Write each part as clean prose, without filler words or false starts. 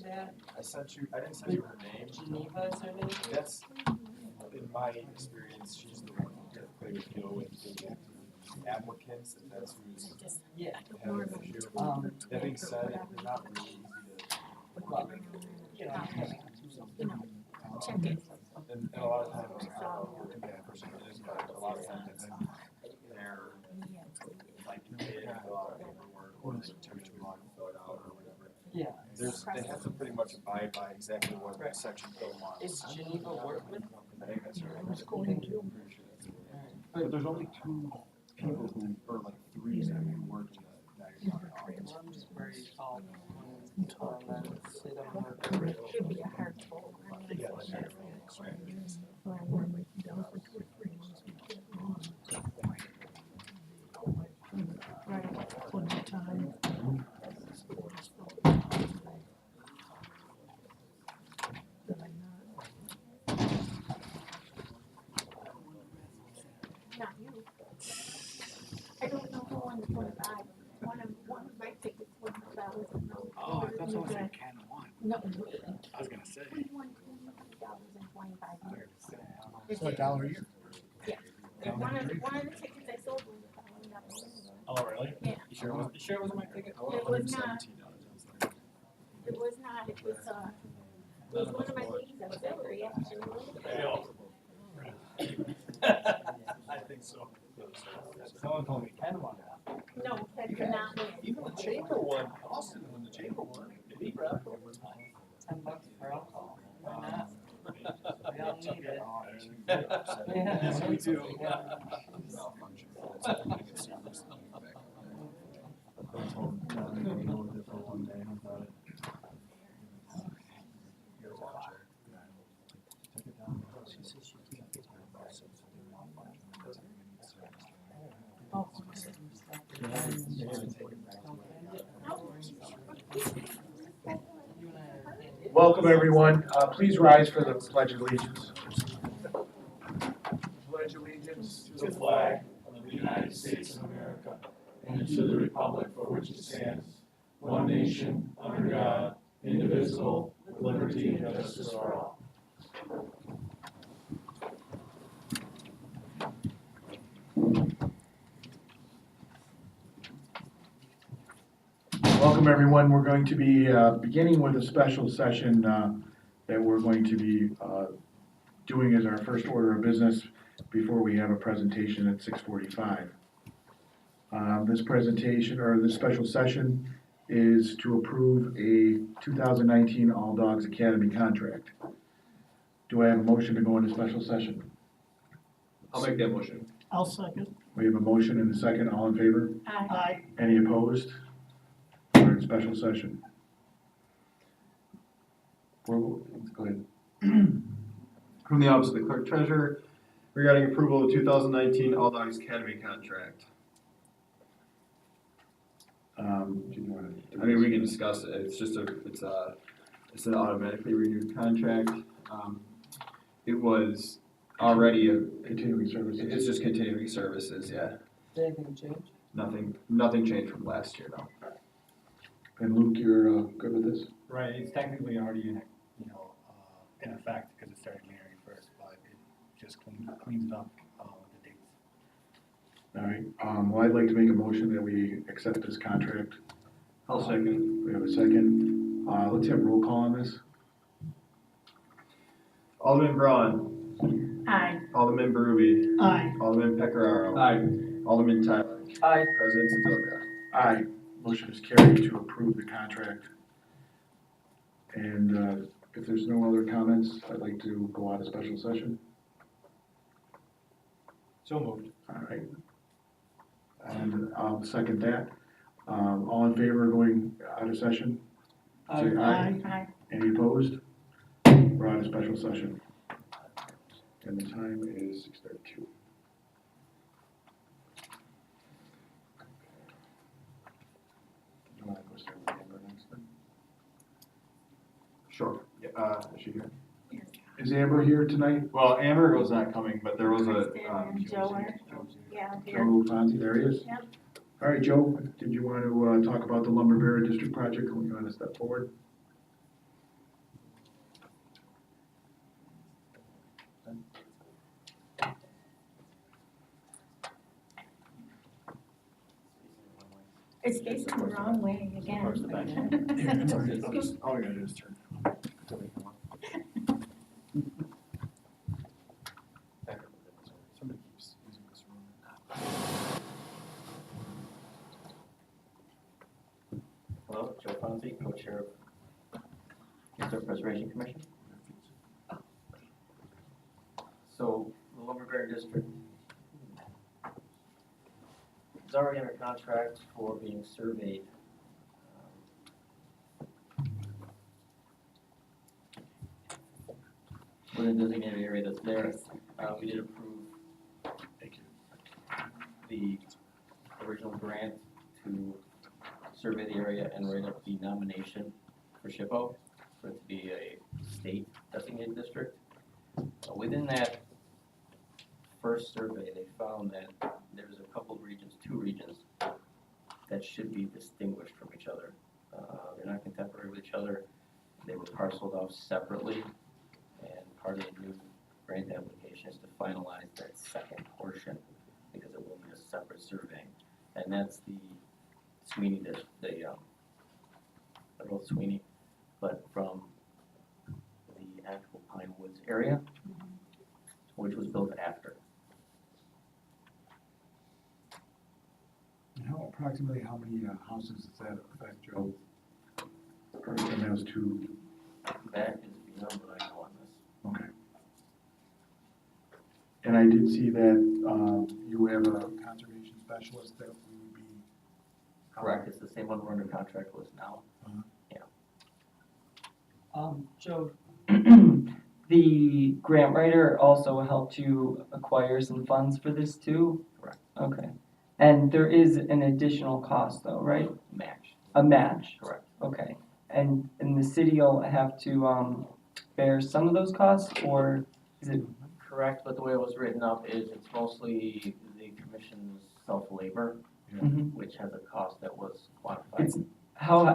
that? I didn't send you her name. Geneva is her name? That's, in my experience, she's the one who typically would deal with the applicants, and that's who's Yeah. having an issue. That being said, it's not really easy Well, you know, Check it. and a lot of times, I don't know who that person is, but a lot of times they're like, they have a lot of paperwork, or they took too long to fill it out, or whatever. yeah. They have to pretty much abide by exactly what Right. section code wants. Is Geneva Workman? I think that's right. was going to. I'm pretty sure that's right. But there's only two people who, or like three that can work in the Niagara County office. I'm just very tall. Sit on her. Should be a hard pull. Yeah, like that. Right, one time. Not you. I don't know who won the 25. One of my tickets won $1,000. Oh, I thought someone said Ken won. No, I was gonna say. we won $20 in 25 years. So $1 a year? Yeah. And one of the tickets I sold was $1,000. Oh, really? Yeah. You sure it wasn't my ticket? It was not. It was not. It was one of my ladies auxiliary actually. I think so. Someone told me Ken won that. No, that did not win. Even the chamber one, Austin, when the chamber won, it beat Bradford. $10 for alcohol. Why not? We all need it. Yeah, we do. Yeah. Welcome, everyone. Please rise for the Pledge of Allegiance. Pledge allegiance to the flag of the United States of America and to the republic for which it stands, one nation, under God, indivisible, with liberty and justice for all. Welcome, everyone. We're going to be beginning with a special session that we're going to be doing as our first order of business before we have a presentation at 6:45. This presentation, or this special session, is to approve a 2019 All Dogs Academy contract. Do I have a motion to go into special session? I'll make that motion. I'll second. We have a motion and a second. All in favor? Aye. Any opposed? We're in special session. Go ahead. From the Office of the Clerk Treasurer regarding approval of the 2019 All Dogs Academy contract. Do you want to? I mean, we can discuss it. It's just it's an automatically renewed contract. It was already Continuing services. it's just continuing services, yeah. Did anything change? Nothing changed from last year, though. And Luke, you're good with this? Right, it's technically already in effect because it started January 1st, but it just cleans it up with the dates. All right. Well, I'd like to make a motion that we accept this contract. I'll second. We have a second. Let's have a roll call on this. Alderman Braun. Aye. Alderman Berube. Aye. Alderman Pecoraro. Aye. Alderman Tyler. Aye. President Zadoka. Aye. Motion is carried to approve the contract. And if there's no other comments, I'd like to go out of special session. So moved. All right. And I'll second that. All in favor of going out of session? Say aye. Aye. Any opposed? We're out of special session. And the time is 6:32. You want to go start with Amber next then? Sure. Is she here? Is Amber here tonight? Well, Amber was not coming, but there was a. And Joe are, yeah, here. Joe Fonzie, there he is. Yep. All right, Joe, did you want to talk about the Lumber Baron District project? Can we go on a step forward? It's facing the wrong way again. Towards the back. Yeah, it's all right. All we gotta do is turn. Somebody keeps using this room. Hello, Joe Fonzie, co-chair of Historic Preservation Commission. So the Lumber Baron District is already under contract for being surveyed. Within the designated area that's there, we did approve the original grant to survey the area and write up the nomination for SHPO, for it to be a state designated district. Within that first survey, they found that there's a couple of regions, 2 regions, that should be distinguished from each other. They're not contemporary with each other. They were parceled off separately, and part of the new grant application is to finalize that second portion, because it will be a separate surveying. And that's the Sweeney, both Sweeney, but from the actual Pine Woods area, which was built after. And approximately how many houses does that affect, Joe? Or in those 2, That is beyond what I know on this. okay. And I did see that you have a conservation specialist that we would be. Correct, it's the same one we're under contract with now. Joe, the grant writer also helped you acquire some funds for this too? Correct. Okay. And there is an additional cost though, right? Match. A match? Correct. Okay. And the city will have to bear some of those costs, or is it? Correct, but the way it was written up is it's mostly the commission's self-labor, Mhm. which has a cost that was quantified. It's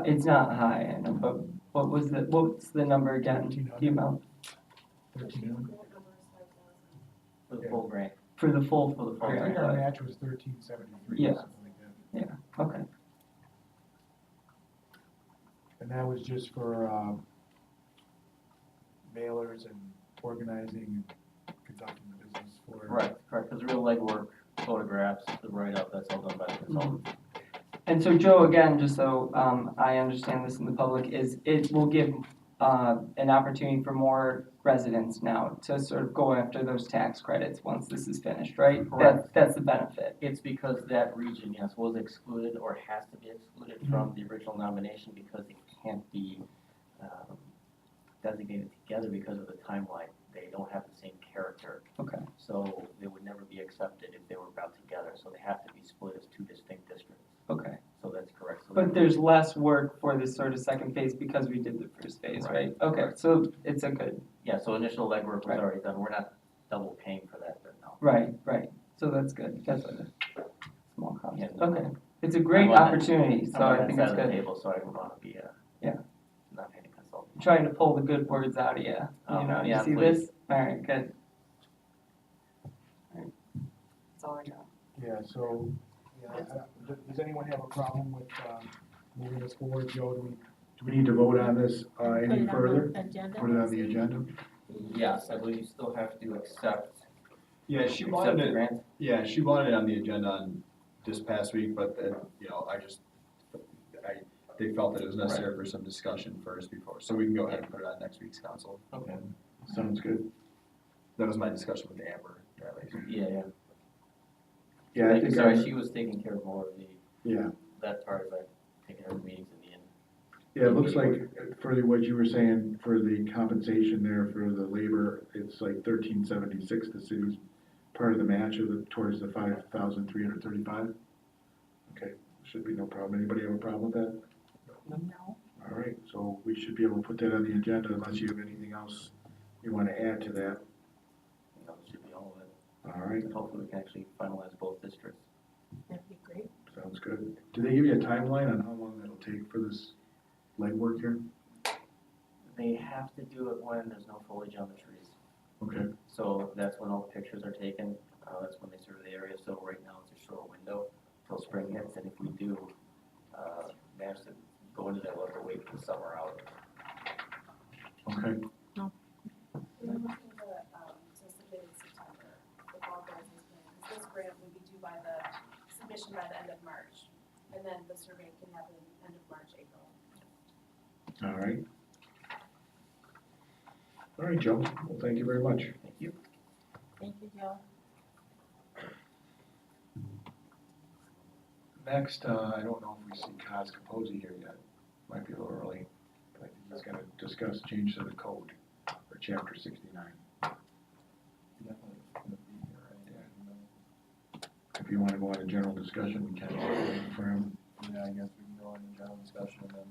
it's not high, I know, but what's the number again? The amount 1,300. For the full grant. for the full For the full I grant? think our match was 1373 Yeah. or something like that. Okay. And that was just for mailers and organizing and conducting the business for. Right, correct, because the real legwork, photographs, the write-up, that's all done by the consultant. And so Joe, again, just so I understand this in the public, is it will give an opportunity for more residents now to sort of go after those tax credits once this is finished, right? Correct. That's the benefit. It's because that region, yes, was excluded or has to be excluded from the original nomination because it can't be designated together because of the timeline. They don't have the same character. Okay. So they would never be accepted if they were brought together, so they have to be split as 2 distinct districts. Okay. So that's correct. So But there's less work for this sort of second phase because we did the first phase, right? Right. Okay, so it's a good, yeah, so initial legwork was Right. already done. We're not double paying for that, but no. right. So that's good. That's a small cost. Yeah, no. Okay. It's a great I'm on that- opportunity, so I'm on I that think side it's of the good. table, so I don't want to be Yeah. not paying a consultant. I'm trying to pull the good words out of you, Oh, you know, you yeah, see please. this? All right, good. That's all I got. Yeah, so, does anyone have a problem with moving this forward, Joe? Do we need to vote on this any further? Put it on the agenda? Yes, I believe you still have to accept Yeah, she the wanted it, grant. yeah, she wanted it on the agenda on this past week, but then, they felt that it was necessary for some discussion first before, so we can go ahead and put it on next week's council. Okay. Sounds good. That was my discussion with Amber, at least. Yeah. Yeah, I think, Sorry, she was taking care of more of the, yeah, that part of it, taking her meetings in the end. yeah, it looks like for what you were saying, for the compensation there for the labor, it's like 1376, the city's part of the match towards the 5,335. Okay, should be no problem. Anybody have a problem with that? No. All right, so we should be able to put that on the agenda unless you have anything else you want to add to that. That should be all of it. All right, And hopefully we can actually finalize both districts. That'd be great. sounds good. Do they give you a timeline on how long that'll take for this legwork here? They have to do it when there's no foliage on the trees. Okay, So that's when all the pictures are taken. That's when they survey the area. So right now it's a short window till spring hits. And if we do managed to go into that level, wait for the summer out. Okay, We're looking to submit in September with all Bradley's plans. This grant would be due by the submission by the end of March. And then the survey can happen end of March, April. all right. All right, Joe, well, thank you very much. Thank you. Thank you, Joe. Next, I don't know if we see Kaz Capozzi here yet, might be a little early, but I think he's gonna discuss change to the code for chapter 69. If you wanna go on a general discussion, we can, for him. Yeah, I guess we can go into general discussion and then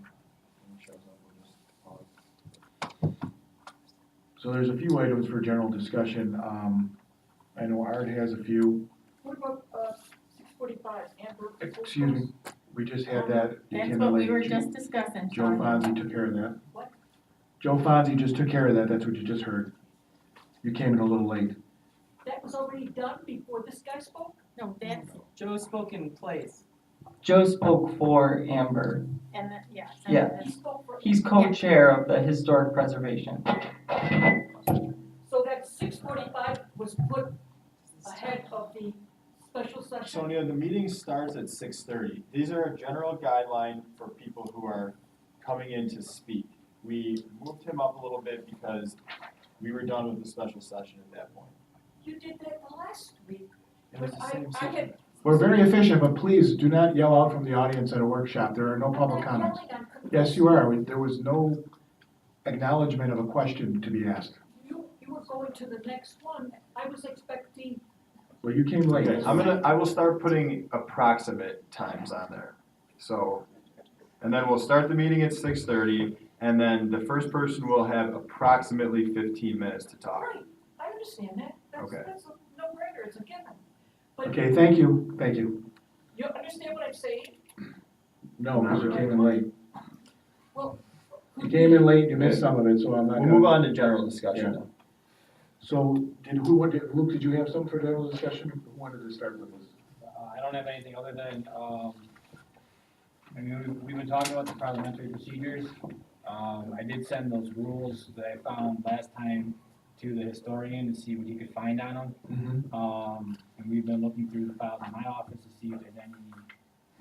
when he shows up, we'll just pause. So there's a few items for general discussion. I know Art has a few. What about, 645, Amber? Excuse me, we just had that. You That's came what in we late. were just discussing, Joe Sean. Fonzie took care of that. What? Joe Fonzie just took care of that, that's what you just heard. You came in a little late. That was already done before this guy spoke? No, that's, Joe spoke in place. Joe spoke for Amber. and that, yeah. Yeah. He spoke for. He's co-chair of the historic preservation. So that 645 was put ahead of the special session? Sonia, the meeting starts at 6:30. These are a general guideline for people who are coming in to speak. We moved him up a little bit because we were done with the special session at that point. You did that the last week, It was but the I same had. We're very efficient, but please do not yell out from the audience at a workshop, there are no public I'm not comments. yelling, I'm confused. Yes, you are, there was no acknowledgement of a question to be asked. You were going to the next one, I was expecting, Well, you came late. Okay, I will start putting approximate times on there. So, and then we'll start the meeting at 6:30, and then the first person will have approximately 15 minutes to talk. right, I understand that, Okay. that's a no-brainer, it's a given. But Okay, thank you. you understand what I'm saying? No, because you came in late. Well. You came in late, you missed some of it, so I'm not We'll gonna. move on to general discussion now. So, Luke, did you have something for general discussion? Who wanted to start with this? I don't have anything other than, I mean, we've been talking about the parliamentary procedures. I did send those rules that I found last time to the historian to see what he could find on them. Mm-hmm. And we've been looking through the files in my office to see if there's any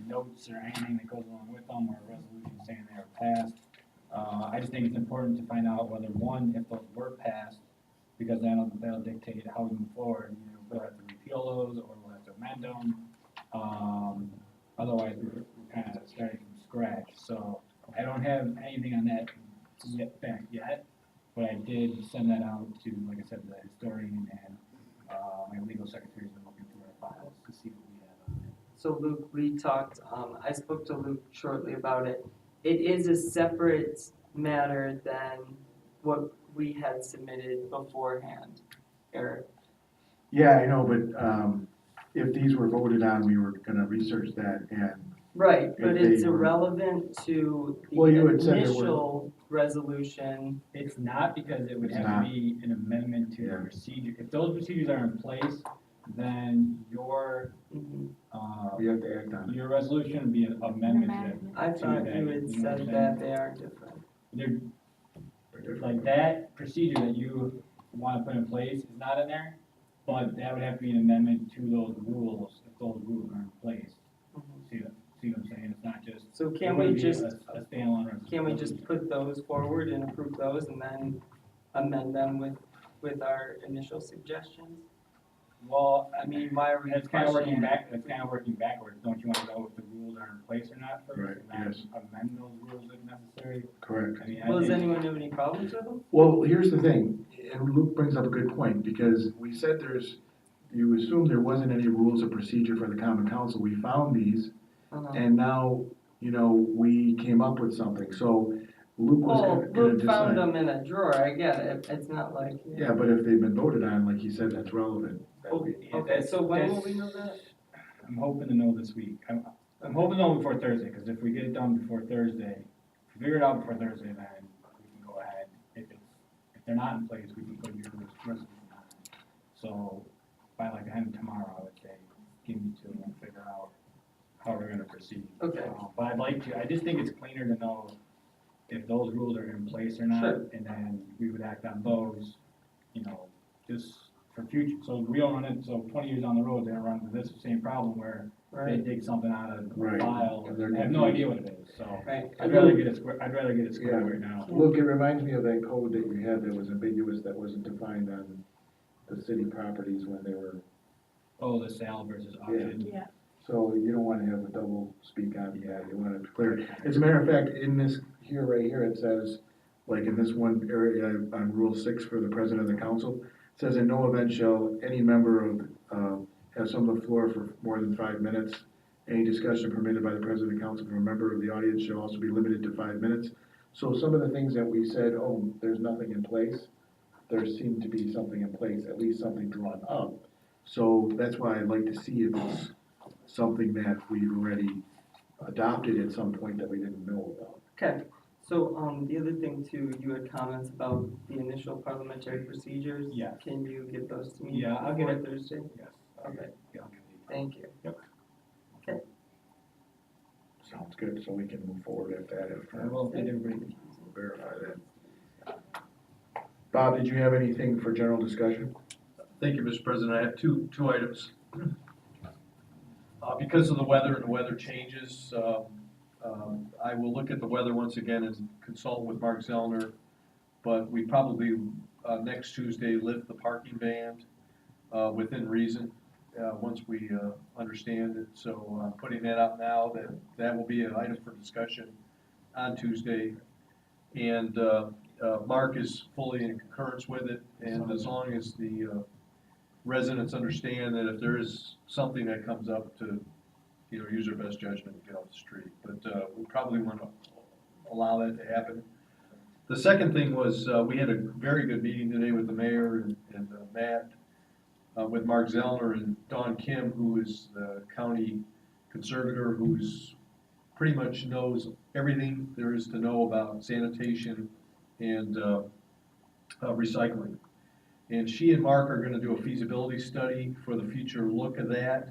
notes or anything that goes along with them, or a resolution saying they were passed. I just think it's important to find out whether, one, if those were passed, because that'll dictate how we move forward. You know, we'll have to repeal those, or we'll have to amend them. Otherwise, we're kind of starting from scratch. So I don't have anything on that back yet, but I did send that out to, like I said, the historian, and my legal secretary's been looking through our files to see what we have on it. So Luke, we talked, I spoke to Luke shortly about it. It is a separate matter than what we had submitted beforehand, Eric. Yeah, I know, but, if these were voted on, we were gonna research that and, Right, but If they it's were- irrelevant to Well, you the had said there were- initial resolution. It's not, because it would It's have not. to be an amendment to the Yeah. procedure. If those procedures are in place, then your, Mhm. we have to act on it. your resolution would be an amendment to that. I thought that, you you had know said what I'm that saying? they are different. They're, like, that procedure that you wanna put in place is not in there, but that would have to be an amendment to those rules, if those rules are in place. Mhm. See what I'm saying? It's not just. So it can wouldn't we be just, a standalone resolution. can we just put those forward and approve those and then amend them with our initial suggestions? Well, I mean, why are we that's kinda questioning it? that's kinda working backwards. Don't you wanna know if the rules are in place or not first? Right, And then yes. amend those rules if necessary? Correct. I mean, I Well, does think, anyone have any problems with them? Well, here's the thing, and Luke brings up a good point, because we said you assumed there wasn't any rules of procedure for the common council. We found these, Uh-huh. and now, we came up with something, so Luke was Well, gonna Luke found decide. them in a drawer, I get it, it's not like. Yeah, but if they've been voted on, like he said, that's relevant. that Oh, we- Okay, so when will that's- we know that? I'm hoping to know this week. I'm hoping to know before Thursday, because if we get it done before Thursday, if we figure it out before Thursday, then we can go ahead. If they're not in place, we can put your resolution on. So by like the end of tomorrow, I would say, give me two and we'll figure out how we're gonna proceed. Okay. But I just think it's cleaner to know if those rules are in place or not. Sure. And then we would act on those, just for future, so we don't run into, so 20 years down the road, they don't run into this same problem where they Right. dig something out of a Right. file, And they're and have no confused. idea what it is, so. Right. I'd rather get it squared Yeah. away now. Look, it reminds me of that code that you had that was ambiguous, that wasn't defined on the city properties when they were, Oh, the sale versus auction. Yeah. so you don't wanna have a double speak on that, you want it clear. As a matter of fact, in this here, right here, it says, like in this one area on Rule 6 for the president of the council, it says, in no event shall any member of, have some of the floor for more than 5 minutes. Any discussion permitted by the president of the council from a member of the audience shall also be limited to 5 minutes. So some of the things that we said, oh, there's nothing in place, there seemed to be something in place, at least something drawn up. So that's why I'd like to see if it's something that we've already adopted at some point that we didn't know about. Okay, so, the other thing too, you had comments about the initial parliamentary procedures. Yeah. Can you get those to me? Yeah, I'll get before it. Thursday? Yes. Okay. Yeah, I'll give you. Thank you. Sounds good, so we can move forward at that I after will get everybody. we'll verify that. Bob, did you have anything for general discussion? Thank you, Mr. President. I have two items. Because of the weather and the weather changes, I will look at the weather once again and consult with Mark Zellner. But we probably, next Tuesday, lift the parking ban, within reason, once we, understand it. So I'm putting that out now, that will be an item for discussion on Tuesday. And, Mark is fully in concurrence with it, and as long as the, residents understand that if there is something that comes up to, use their best judgment and get off the street. But, we probably want to allow that to happen. The second thing was, we had a very good meeting today with the mayor and Matt, with Mark Zellner and Don Kim, who is the county conservator, who's pretty much knows everything there is to know about sanitation and recycling. And she and Mark are gonna do a feasibility study for the future look of that.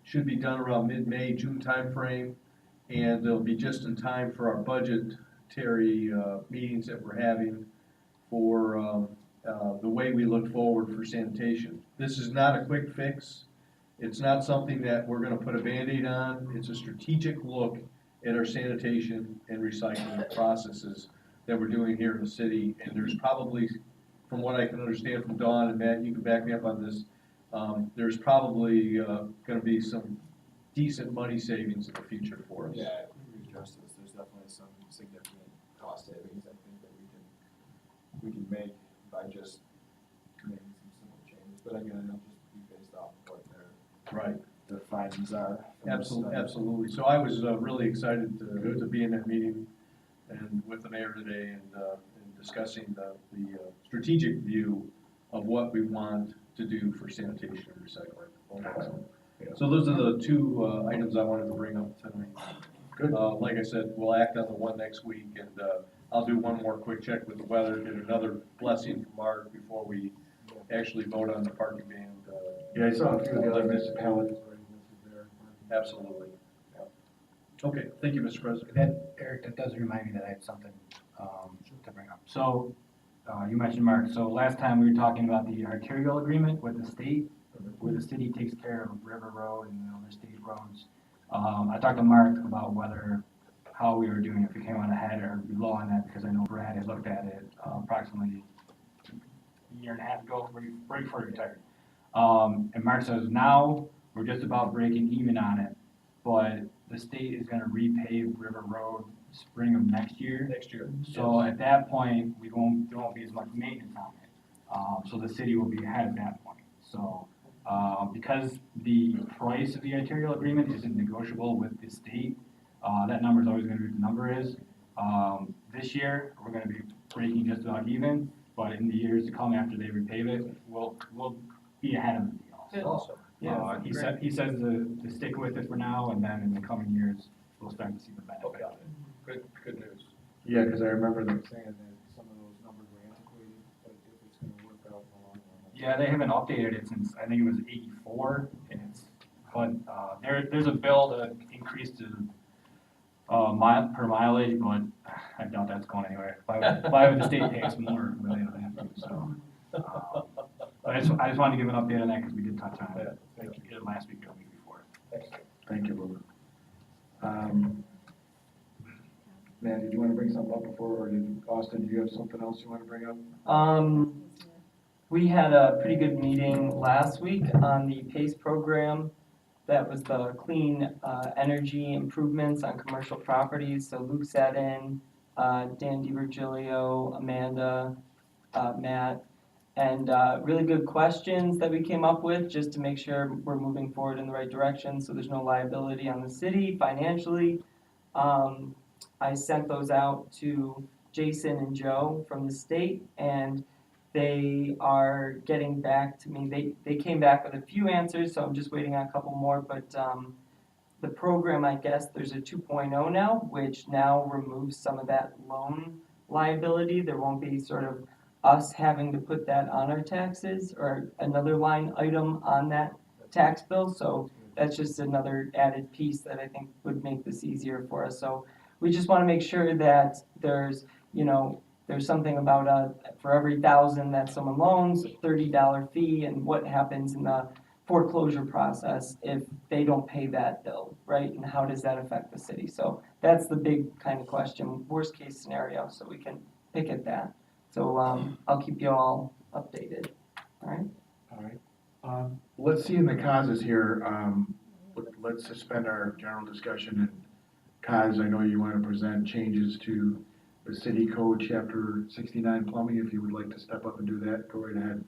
Should be done around mid-May, June timeframe, and it'll be just in time for our budgetary meetings that we're having for the way we look forward for sanitation. This is not a quick fix. It's not something that we're gonna put a Band-Aid on. It's a strategic look at our sanitation and recycling processes that we're doing here in the city. And there's probably, from what I can understand from Dawn and Matt, you can back me up on this, there's probably gonna be some decent money savings in the future for us. Yeah, if we address this, there's definitely some significant cost savings, I think, that we can make by just making some simple changes. But again, it'll just be based off of what Right. their findings are. Absolutely, absolutely. So I was really excited to be in that meeting and with the mayor today and discussing the strategic view of what we want to do for sanitation and recycling. So those are the two items I wanted to bring up tonight. Good. Like I said, we'll act on the one next week, and I'll do one more quick check with the weather, get another blessing from Mark before we actually vote on the parking ban. Yeah, I saw a few of the other municipalities. Absolutely. Yeah. Okay, thank you, Mr. President. Eric, that does remind me that I had something, to bring up. So, you mentioned Mark, so last time we were talking about the arterial agreement with the state, where the city takes care of River Road and the other state roads. I talked to Mark about how we were doing, if we came on ahead or below on that, because I know Brad had looked at it, approximately a year and a half ago, right before he retired. And Mark says, now, we're just about breaking even on it, but the state is gonna repave River Road spring of next year. Next year. So at that point, there won't be as much maintenance on it. So the city will be ahead at that point. So, because the price of the arterial agreement isn't negotiable with the state, that number is always gonna be what the number is. This year, we're gonna be breaking just about even, but in the years to come after they repave it, we'll be ahead of the deal. So, Awesome. he says to stick with it for now, and then in the coming years, we'll start to see the benefit of it. Good news. Yeah, because I remember them. saying that some of those numbers were antiquated, but if it's gonna work out in the long run. Yeah, they haven't updated it since, I think it was '84, and but, there's a bill to increased in per mileage, but I doubt that's going anywhere. Why would the state pay us more when they don't have to, so. But I just wanted to give an update on that because we did touch on it either last week or the week before. Thank you, Luke. Matt, did you want to bring something up before, or Austin, do you have something else you want to bring up? We had a pretty good meeting last week on the PACE program. That was the clean energy improvements on commercial properties. So Luke sat in, Dan DiVirgilio, Amanda, Matt, and really good questions that we came up with just to make sure we're moving forward in the right direction so there's no liability on the city financially. I sent those out to Jason and Joe from the state, and they are getting back to me. They came back with a few answers, so I'm just waiting on a couple more, but the program, I guess, there's a 2.0 now, which now removes some of that loan liability. There won't be sort of us having to put that on our taxes or another line item on that tax bill, so that's just another added piece that I think would make this easier for us. So we just want to make sure that there's, there's something about for every $1,000 that someone loans, $30 fee, and what happens in the foreclosure process if they don't pay that bill, right? And how does that affect the city? So that's the big kind of question, worst case scenario, so we can pick at that. So I'll keep you all updated, all right? All right. Let's see in the causes here, let's suspend our general discussion. And Kaz, I know you want to present changes to the city code, chapter 69 plumbing. If you would like to step up and do that, go right ahead.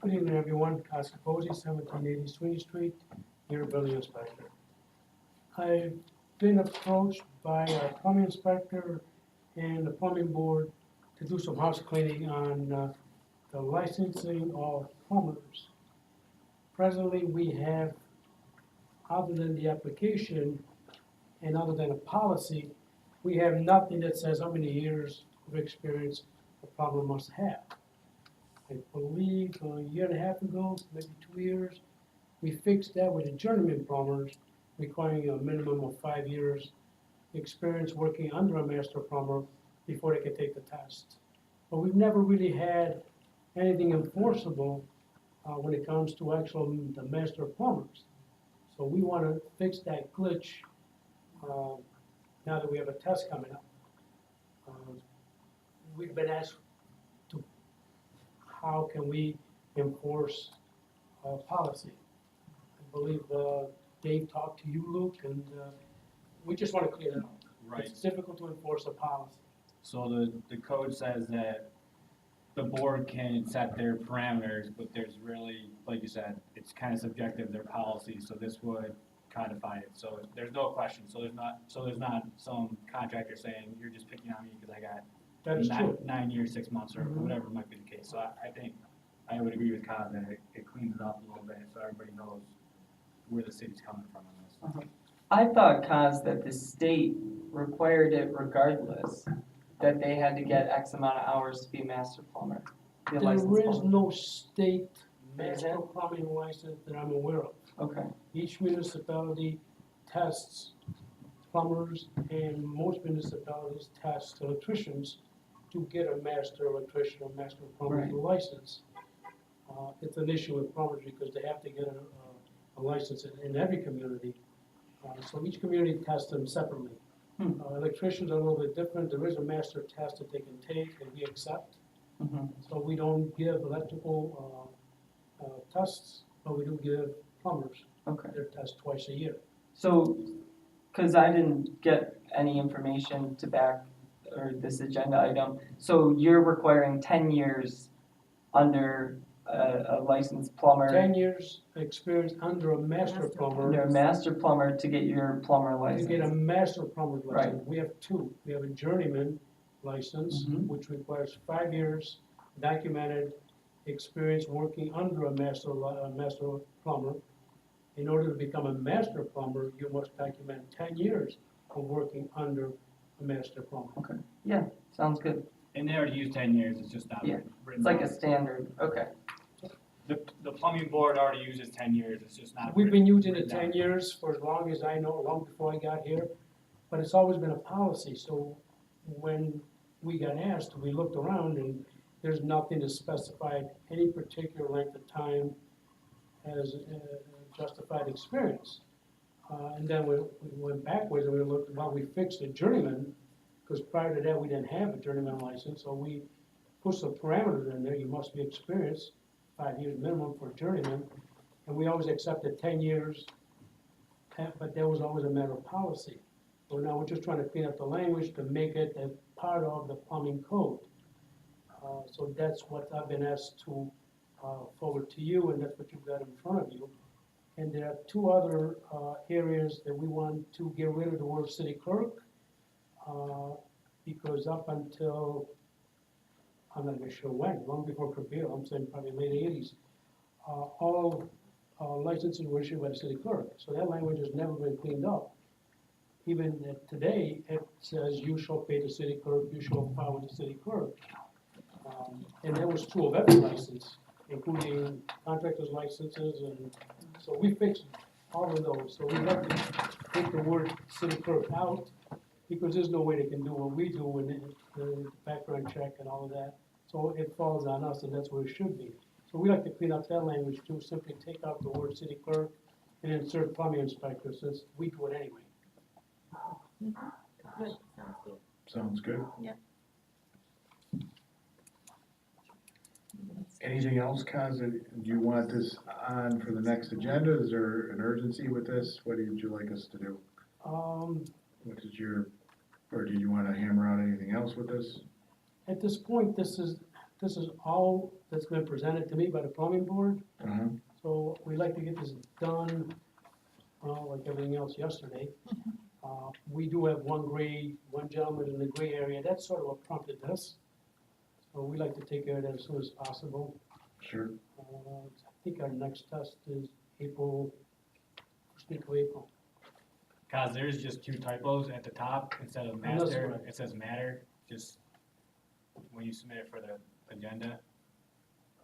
Good evening, everyone. Kaz Capozzi, 1780 Sweeney Street, your building inspector. I've been approached by our plumbing inspector and the plumbing board to do some house cleaning on the licensing of plumbers. Presently, we have, other than the application and other than a policy, we have nothing that says how many years of experience a plumber must have. I believe a year and a half ago, maybe 2 years, we fixed that with the journeyman plumbers, requiring a minimum of 5 years experience working under a master plumber before they can take the test. But we've never really had anything enforceable when it comes to the master plumbers. So we want to fix that glitch now that we have a test coming up. We've been asked to how can we enforce policy. I believe Dave talked to you, Luke, and we just want to clear it up. Right. It's difficult to enforce a policy. So the code says that the board can set their parameters, but there's really, like you said, it's kind of subjective, their policy, so this would codify it. So there's no question, so there's not some contractor saying, you're just picking on me because I got That is true. 9 years, 6 months, or whatever might be the case. So I think, I would agree with Kyle that it cleans it up a little bit, so everybody knows where the city's coming from on this. I thought, Kaz, that the state required it regardless, that they had to get X amount of hours to be a master plumber. Be a licensed There is plumber. no state master Isn't? plumbing license that I'm aware of. Okay, Each municipality tests plumbers, and most municipalities test electricians to get a master electrician or master plumber Right. license. It's an issue with plumbers because they have to get a license in every community. So each community tests them separately. Electricians are a little bit different. There is a master test that they can take and we accept. So we don't give electrical tests, but we do give plumbers okay. their test twice a year. So, because I didn't get any information to back, or this agenda item, so you're requiring 10 years under a licensed plumber, 10 years experience under a master plumber. under a master plumber to get your plumber To license? get a master plumber's Right. license, we have two. We have a journeyman license, which requires 5 years documented experience working under a master plumber. In order to become a master plumber, you must document 10 years of working under a master plumber. Okay, yeah, sounds good. And they already use 10 years, it's just not Yeah, written. It's like down. a standard, okay. the plumbing board already uses 10 years, it's just not. We've been using it written 10 down. years for as long as I know, long before I got here, but it's always been a policy, so when we got asked, we looked around and there's nothing to specify any particular length of time as justified experience. And then we went backwards and we looked, well, we fixed the journeyman, because prior to that, we didn't have a journeyman license, so we put some parameters in there, you must be experienced, 5 years minimum for journeyman, and we always accepted 10 years, but that was always a matter of policy. So now we're just trying to clean up the language to make it a part of the plumbing code. So that's what I've been asked to forward to you, and that's what you've got in front of you. And there are two other areas that we want to get rid of the word city clerk, because up until, I'm not even sure when, long before Cabrillo, I'm saying probably late 80s, all licenses were issued by the city clerk. So that language has never been cleaned up. Even today, it says you shall pay the city clerk, you shall file with the city clerk. And that was true of every license, including contractors' licenses, and so we fixed all of those. So we have to take the word city clerk out, because there's no way they can do what we do with the background check and all of that. So it falls on us, and that's where it should be. So we like to clean up that language too, simply take out the word city clerk and insert plumbing inspector, since we do it anyway. Good, sounds good. Sounds good. Yep. Anything else, Kaz, do you want this on for the next agenda? Is there an urgency with this? What would you like us to do? What is your, or do you want to hammer out anything else with this? At this point, this is all that's been presented to me by the plumbing board. Uh-huh. So we'd like to get this done, like everything else yesterday. We do have one gentleman in the gray area, that's sort of what prompted this. So we'd like to take care of that as soon as possible. Sure. I think our next test is April, first week of April. Cause there's just 2 typos at the top, instead of And that's master, right. it says matter, just when you submit it for the agenda.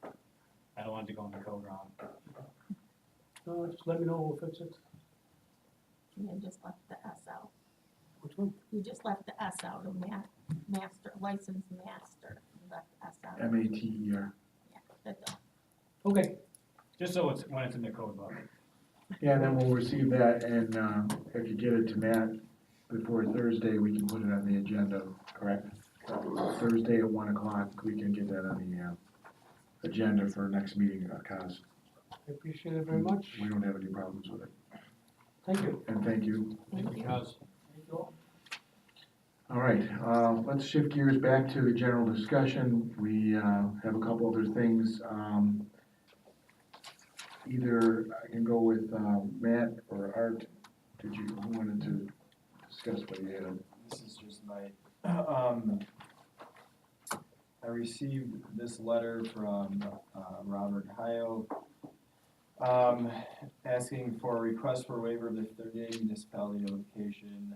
I don't want it to go in the code wrong. No, just let me know, we'll fix it. And then just left the S out. Which one? You just left the S out of master, licensed master, you left the S out. MATER. Yeah, that's all. Okay, Just so it's, when it's in the code book. Yeah, and then we'll receive that, and if you get it to Matt before Thursday, we can put it on the agenda, correct? Thursday at 1 o'clock, we can get that on the agenda for next meeting, Kaz. I appreciate it very much. We don't have any problems with it. Thank you. And thank you. Thank you. Cause Thank you all. All right, let's shift gears back to the general discussion. We have a couple other things. Either I can go with Matt or Art. Who wanted to discuss what you had? This is just my, I received this letter from Robert Hio, asking for a request for waiver of the 30-day municipality notification.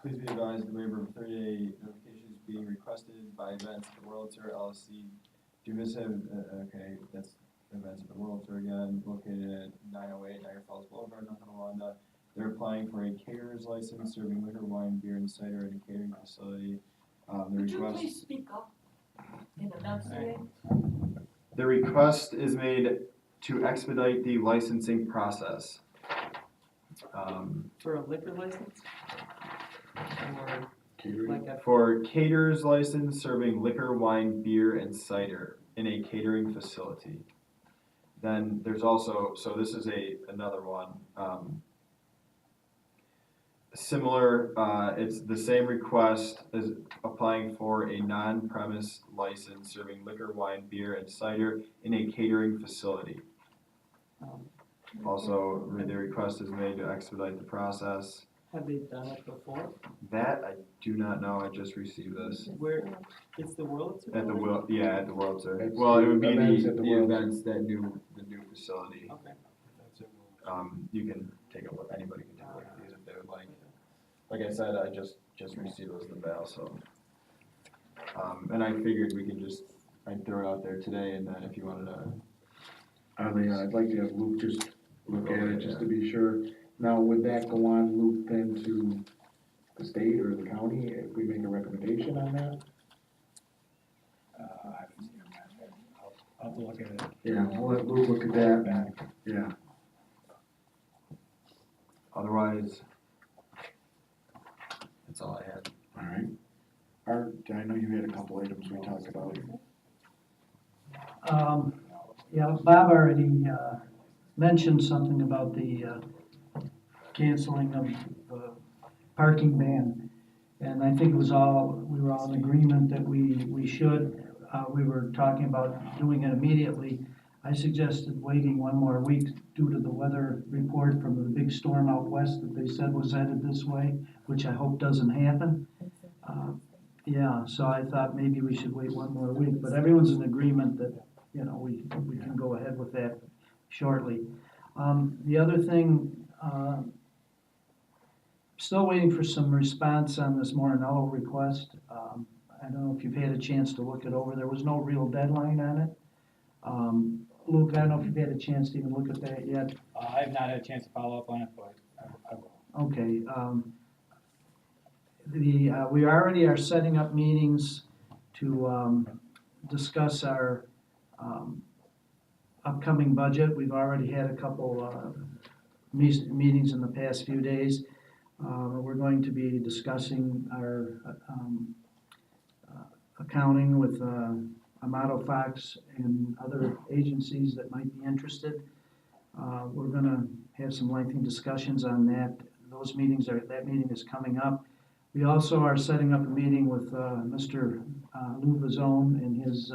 Please be advised the waiver of 30-day notification is being requested by Events at the World Tour LLC. Do this have, okay, that's Events at the World Tour again, located at 908 Niagara Falls Boulevard, North Tonawanda. They're applying for a caterer's license serving liquor, wine, beer, and cider at a catering facility. Could you please speak up and enunciate? The request is made to expedite the licensing process. For a liquor license? Or Catering? like a, For caterer's license serving liquor, wine, beer, and cider in a catering facility. Then there's also, so this is another one. Similar, it's the same request as applying for a non-premise license serving liquor, wine, beer, and cider in a catering facility. Also, the request is made to expedite the process. have they done it before? That I do not know, I just received this. Where, it's the World Tour? At the World, yeah, at the World Tour. It's Well, it would be events at the the World Tour. events, the new facility. Okay. You can take a look, anybody can take a look at these if they would like. Like I said, I just received those in the mail, so. And I figured we could just I'd throw it out there today, and then if you wanted to, I'd like to have Luke just look at it, just to be sure. Now, would that go on, Luke, then to the state or the county, if we make a recommendation on that? I haven't seen them yet. I'll have to look at it. Yeah, we'll let Luke look at that, Back. yeah. otherwise, that's all I had. All right. Art, I know you had a couple items we talked about. Yeah, Bob already mentioned something about the canceling of the parking ban. And I think we were all in agreement that we should. We were talking about doing it immediately. I suggested waiting one more week due to the weather report from the big storm out west that they said was headed this way, which I hope doesn't happen. Yeah, so I thought maybe we should wait one more week, but everyone's in agreement that, you know, we can go ahead with that shortly. The other thing, still waiting for some response on this Morinello request. I don't know if you've had a chance to look it over. There was no real deadline on it. Luke, I don't know if you've had a chance to even look at that yet. I have not had a chance to follow up on it, but I will. Okay, we already are setting up meetings to discuss our upcoming budget. We've already had a couple meetings in the past few days. We're going to be discussing our accounting with Amato Fox and other agencies that might be interested. We're gonna have some lengthy discussions on that. That meeting is coming up. We also are setting up a meeting with Mr. Lou Vazone and his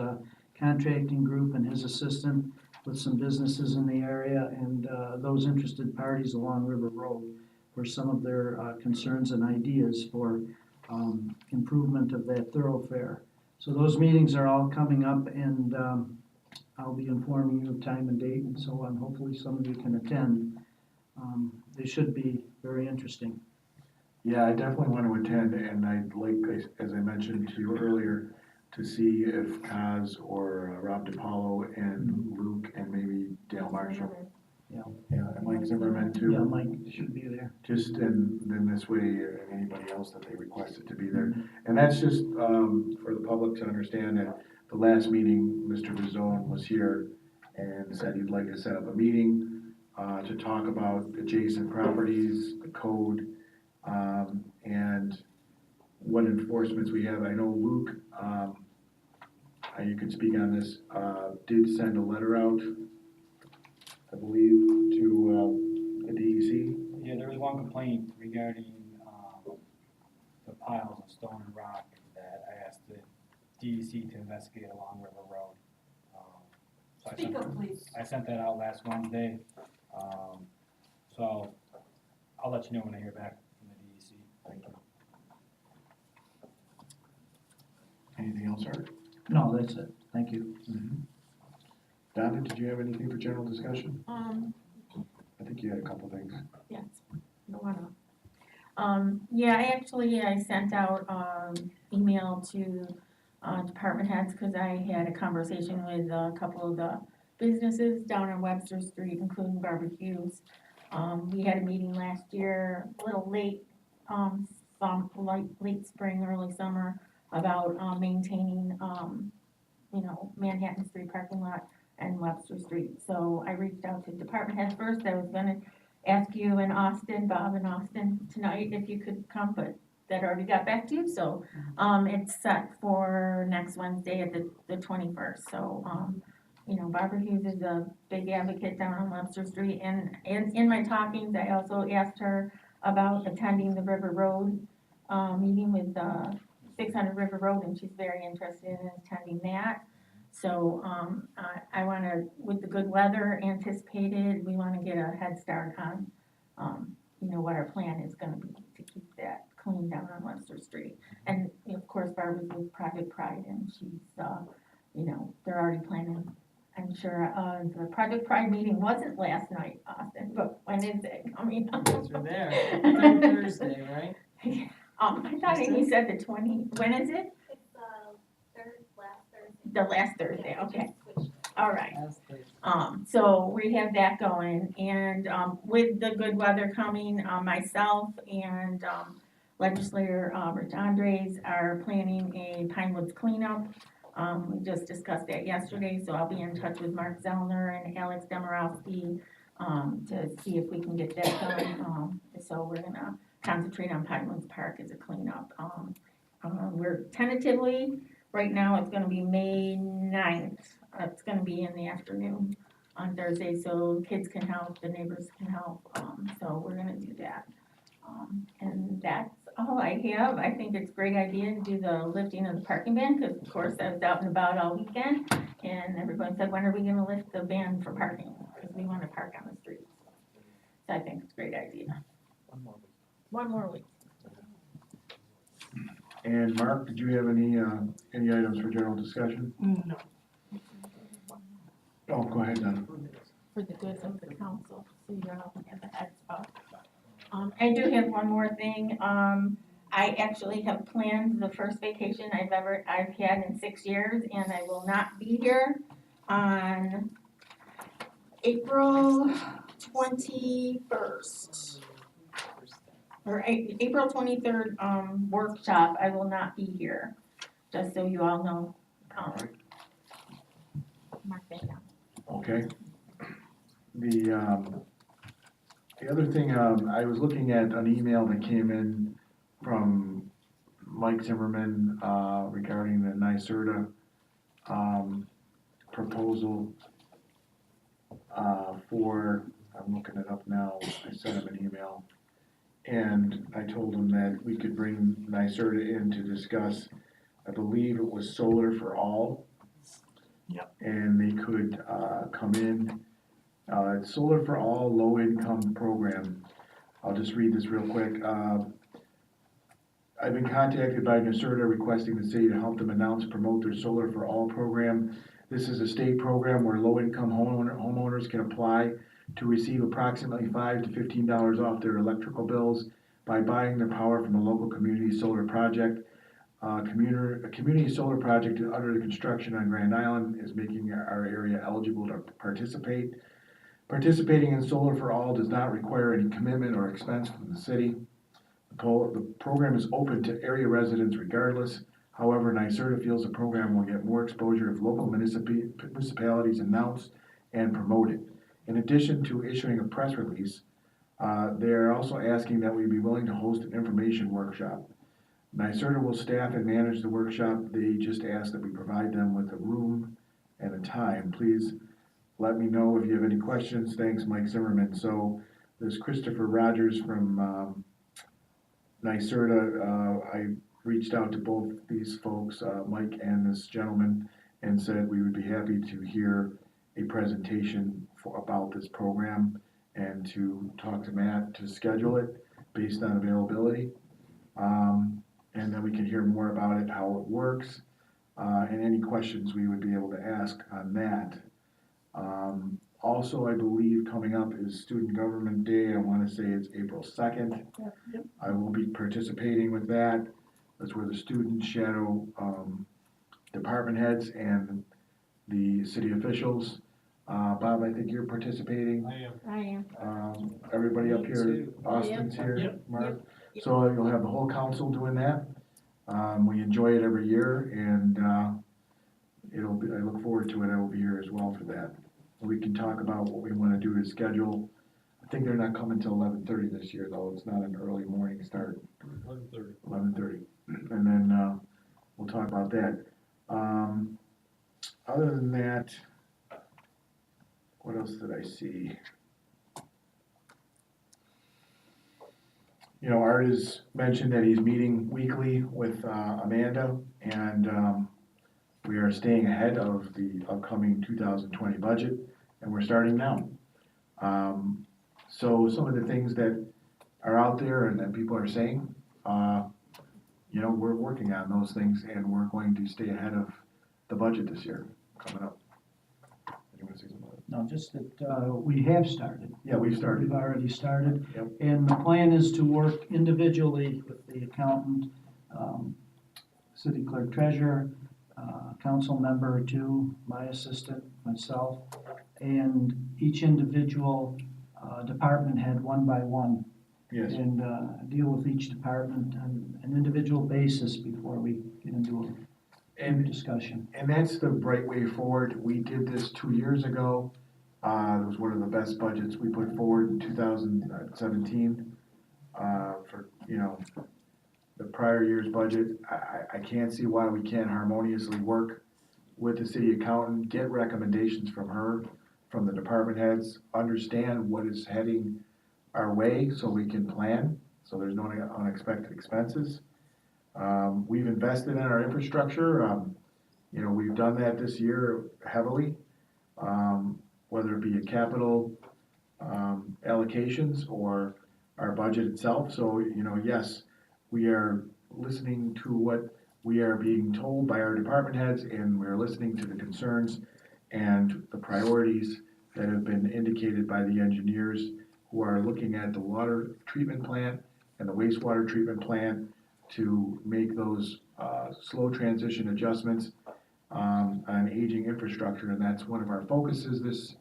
contracting group and his assistant with some businesses in the area and those interested parties along River Road for some of their concerns and ideas for improvement of that thoroughfare. So those meetings are all coming up and I'll be informing you of time and date and so on. Hopefully some of you can attend. They should be very interesting. Yeah, I definitely want to attend, and I'd like, as I mentioned to you earlier, to see if Kaz or Rob DiPaolo and Luke and maybe Dale Marshall. Yeah. Yeah, and Mike Zimmerman too. Yeah, Mike should be there. Just, and then this way, anybody else that they requested to be there. And that's just, for the public to understand that the last meeting, Mr. Vazone was here and said he'd like to set up a meeting, to talk about adjacent properties, the code, and what enforcements we have. I know Luke, you can speak on this, did send a letter out, I believe, to the DEC. Yeah, there was one complaint regarding the piles of stone and rock that I asked the DEC to investigate along River Road. So Speak up, please. I sent that out last Wednesday. So I'll let you know when I hear back from the DEC. Thank you. Anything else, Art? No, that's it. Thank you. Donna, did you have anything for general discussion? I think you had a couple things. Yes, no one. Yeah, I sent out, email to, department heads, cause I had a conversation with a couple of the businesses down on Webster Street, including barbecues. We had a meeting last year, a little late, late spring, early summer, about, maintaining, Manhattan Street parking lot and Webster Street. So I reached out to department heads first. I was gonna ask you and Austin, Bob and Austin tonight if you could come, but that already got back to you. So, it's set for next Wednesday at the 21st. So, Barbara Hughes is a big advocate down on Webster Street. And in my talkings, I also asked her about attending the River Road, meeting with, 600 River Road, and she's very interested in attending that. So, I wanna, with the good weather anticipated, we wanna get a head start on, what our plan is gonna be to keep that clean down on Webster Street. And, of course, Barbara's with Project Pride, and she's, they're already planning. I'm sure, the Project Pride meeting wasn't last night, Austin, but when is it coming up? Since we're there, it's on Thursday, right? I thought he said the 20, when is it? It's last Thursday. the last Thursday, okay, Switch. all right. So we have that going, and, with the good weather coming, myself and, legislator, Rich Andres are planning a Pine Woods cleanup. We just discussed that yesterday, so I'll be in touch with Mark Zellner and Alex Demarowski, to see if we can get that done. So we're gonna concentrate on Pine Woods Park as a cleanup. We're tentatively, right now, it's gonna be May 9th. It's gonna be in the afternoon on Thursday, so kids can help, the neighbors can help, so we're gonna do that. And that's all I have. I think it's a great idea to do the lifting of the parking ban, because of course I was out and about all weekend, and everybody said, when are we gonna lift the ban for parking? Because we wanna park on the streets. So I think it's a great idea. One more week. And Mark, did you have any items for general discussion? No. Oh, go ahead, Donna. For the good of the council, so you don't have the heads up. I do have one more thing. I actually have planned the first vacation I've had in 6 years, and I will not be here on April 21st. Or April 23rd, workshop, I will not be here, just so you all know. Mark that down. Okay. The other thing, I was looking at an email that came in from Mike Zimmerman, regarding the NYSERDA, proposal, I'm looking it up now, I sent him an email. And I told him that we could bring NYSERDA in to discuss, I believe it was solar for all. Yep. And they could, come in, it's Solar for All Low Income Program. I'll just read this real quick. I've been contacted by NYSERDA requesting the city to help them announce, promote their Solar for All program. This is a state program where low-income homeowners can apply to receive approximately $5 to $15 off their electrical bills by buying their power from a local community solar project. A community solar project under the construction on Grand Island is making our area eligible to participate. Participating in Solar for All does not require any commitment or expense from the city. The program is open to area residents regardless. However, NYSERDA feels the program will get more exposure if local municipalities announce and promote it. In addition to issuing a press release, they are also asking that we be willing to host an information workshop. NYSERDA will staff and manage the workshop. They just ask that we provide them with a room and a time. Please let me know if you have any questions. Thanks, Mike Zimmerman. So there's Christopher Rogers from NYSERDA. I reached out to both these folks, Mike and this gentleman, and said we would be happy to hear a presentation about this program and to talk to Matt to schedule it based on availability. And then we can hear more about it, how it works, and any questions we would be able to ask on that. Also, I believe coming up is Student Government Day. I want to say it's April 2nd. Yep. I will be participating with that. That's where the students shadow department heads and the city officials. Bob, I think you're participating. I am. I am. Everybody up here, Austin's here, Yep. Mark. So you'll have the whole council doing that. We enjoy it every year, and I look forward to it. I will be here as well for that. We can talk about what we want to do to schedule. I think they're not coming till 11:30 this year, though. It's not an early morning start. 11:30. And then we'll talk about that. Other than that, what else did I see? You know, Art has mentioned that he's meeting weekly with Amanda, and we are staying ahead of the upcoming 2020 budget, and we're starting now. So some of the things that are out there and that people are saying, you know, we're working on those things, and we're going to stay ahead of the budget this year coming up. You want to say something about it? No, just that we have started. Yeah, we've started. We've already started. Yep. And the plan is to work individually with the accountant, city clerk treasurer, council member or two, my assistant, myself, and each individual department head one by one. Yes. And deal with each department on an individual basis before we get into a And, discussion. and that's the right way forward. We did this 2 years ago. It was one of the best budgets we put forward in 2017. For, the prior year's budget, I can't see why we can't harmoniously work with the city accountant, get recommendations from her, from the department heads, understand what is heading our way so we can plan, so there's no unexpected expenses. We've invested in our infrastructure, we've done that this year heavily, whether it be a capital, allocations or our budget itself, so, yes, we are listening to what we are being told by our department heads, and we're listening to the concerns and the priorities that have been indicated by the engineers who are looking at the water treatment plant and the wastewater treatment plant to make those slow transition adjustments on aging infrastructure, and that's one of our focuses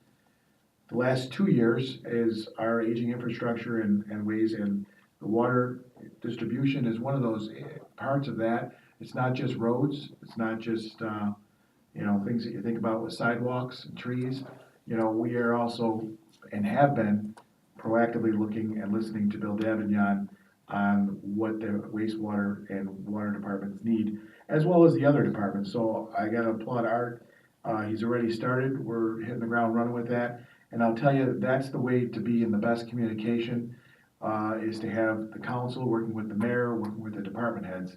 the last 2 years is our aging infrastructure and ways, and the water distribution is one of those parts of that. It's not just roads, it's not just, things that you think about with sidewalks and trees. We are also, and have been, proactively looking and listening to Bill Davignon on what the wastewater and water departments need, as well as the other departments. So I gotta applaud Art. He's already started, we're hitting the ground running with that. And I'll tell you, that's the way to be in the best communication, is to have the council working with the mayor, working with the department heads,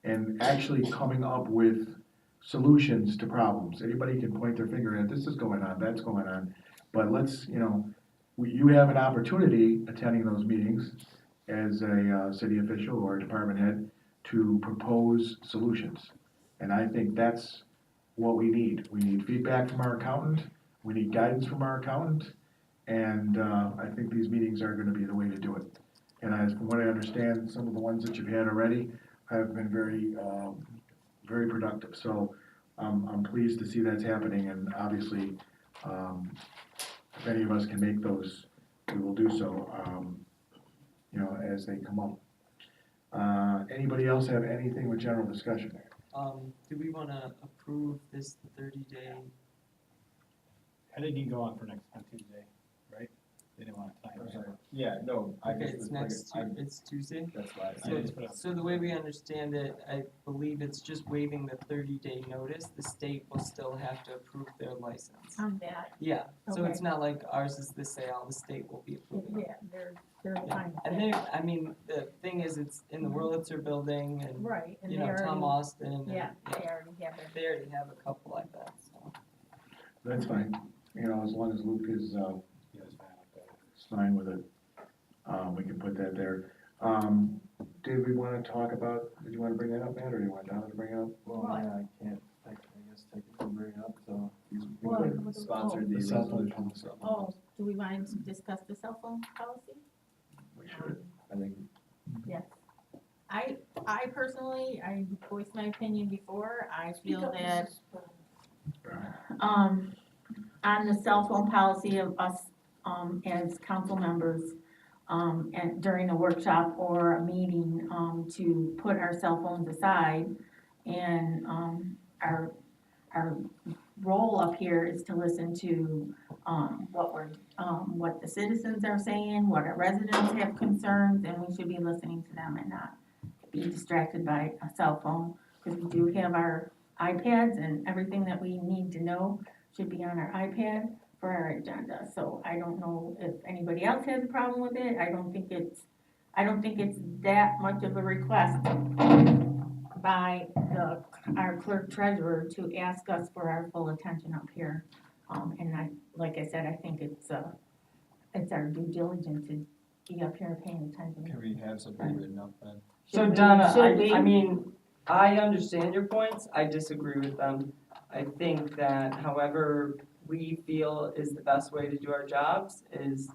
and actually coming up with solutions to problems. Anybody can point their finger at, this is going on, that's going on, but let's, you have an opportunity attending those meetings as a city official or a department head to propose solutions. And I think that's what we need. We need feedback from our accountant, we need guidance from our accountant, and I think these meetings are gonna be the way to do it. And from what I understand, some of the ones that you've had already have been very, very productive. So I'm pleased to see that's happening, and obviously, if any of us can make those, we will do so, as they come up. Anybody else have anything with general discussion? Do we wanna approve this 30-day? I think you can go on Tuesday, right? They didn't want to time it. Yeah, no, I Okay, just, it's like, next, it's Tuesday? that's why. So the way we understand it, I believe it's just waiving the 30-day notice. The state will still have to approve their license. On that, Yeah, so Okay. it's not like ours is the sale, the state will be approving it. yeah, they're Yeah. fine. with And that. the thing is, it's in the Wurlitzer building and, Right, and you they know, Tom already, Austin and, yeah, they already have it. they already have a couple like that, so. That's fine, as long as Luke is, Yeah, it's fine with that. is fine with it, we can put that there. Did we wanna talk about, did you wanna bring that up, Matt, or do you want Donna to bring it up? Well, yeah, I can't, I guess technically bring it up, so he's What? sponsored the The cell phone resolution, policy. so. Oh, do we want to discuss the cell phone policy? We should. I think, Yes. I personally, I voiced my opinion before, I Speak feel up, that, Mrs. on the cell phone policy of us, as council members, and during a workshop or a meeting, to put our cell phones aside. And, our role up here is to listen to, what the citizens are saying, what our residents have concerns, and we should be listening to them and not be distracted by a cell phone. Cause we do have our iPads, and everything that we need to know should be on our iPad for our agenda. So I don't know if anybody else has a problem with it. I don't think it's that much of a request by our clerk treasurer to ask us for our full attention up here. And like I said, I think it's our due diligence to be up here paying attention. can we have something written up then? So Should we- Donna, should we? I mean, I understand your points, I disagree with them. I think that however we feel is the best way to do our jobs is,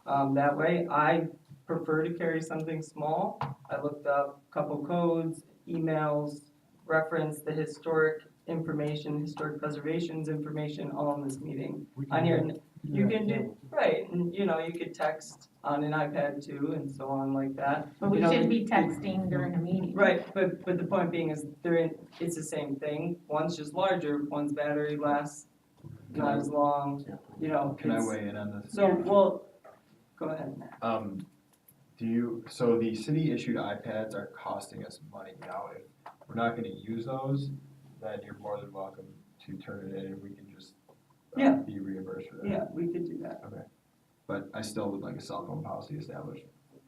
that way. I prefer to carry something small. I looked up a couple codes, emails, referenced the historic information, historic preservation's information, all in this meeting. We On your, you yeah, can do, right, and you know, you could text on an iPad too and so on like that. But we You know, shouldn't be it- texting during a meeting. Right, but the point being is it's the same thing, one's just larger, one's battery lasts not as long, you know. Can I it's- weigh in on this? So, well, go ahead, Matt. So the city issued iPads are costing us money now. If we're not gonna use those, then you're more than welcome to turn it in and we can just Yeah. be reimbursed for that. Yeah, we could do that. But I still would like a cell phone policy established,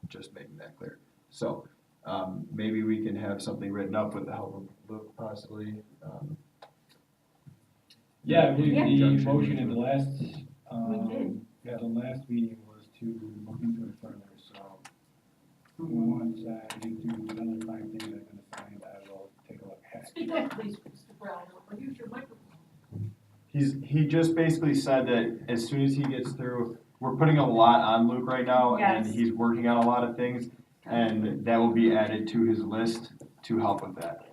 just making that clear. So, maybe we can have something written up with the help of Luke possibly. Yeah, I believe Yeah. the motion at the last, did. yeah, the last meeting was to look into it further, so. Once I get through the other 5 things I'm gonna find, I will take a look at it. Speak up, please, Mr. Brown, or use your microphone. He just basically said that as soon as he gets through, we're putting a lot on Luke right now and Yes. he's working on a lot of things. And that will be added to his list to help with that.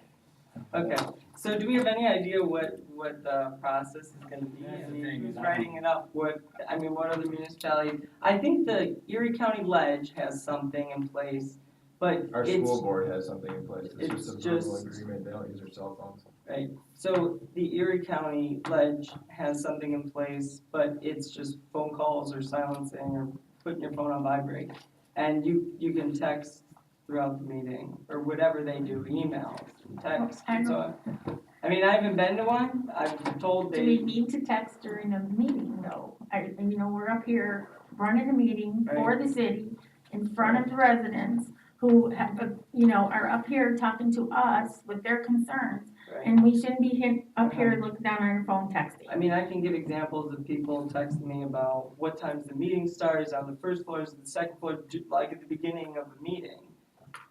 Okay, so do we have any idea what the process is gonna be? That's I the mean, thing, who's is I writing it up? What other municipalities? I think the Erie County Ledge has something in place, but Our it's, school board has something in place. It's just a it's verbal just- agreement. They don't use their cell phones. right, so the Erie County Ledge has something in place, but it's just phone calls or silencing or putting your phone on vibrate. And you can text throughout the meeting, or whatever they do, emails, text, and so on. I mean, I haven't been to one, I've told Do we they, need to text during a meeting though? We're up here running a meeting for the city in front of the residents who have, are up here talking to us with their concerns. right? And we shouldn't be up here looking down on our phone texting. I mean, I can give examples of people texting me about what time's the meeting starts, on the first floor, is it the second floor, like at the beginning of the meeting.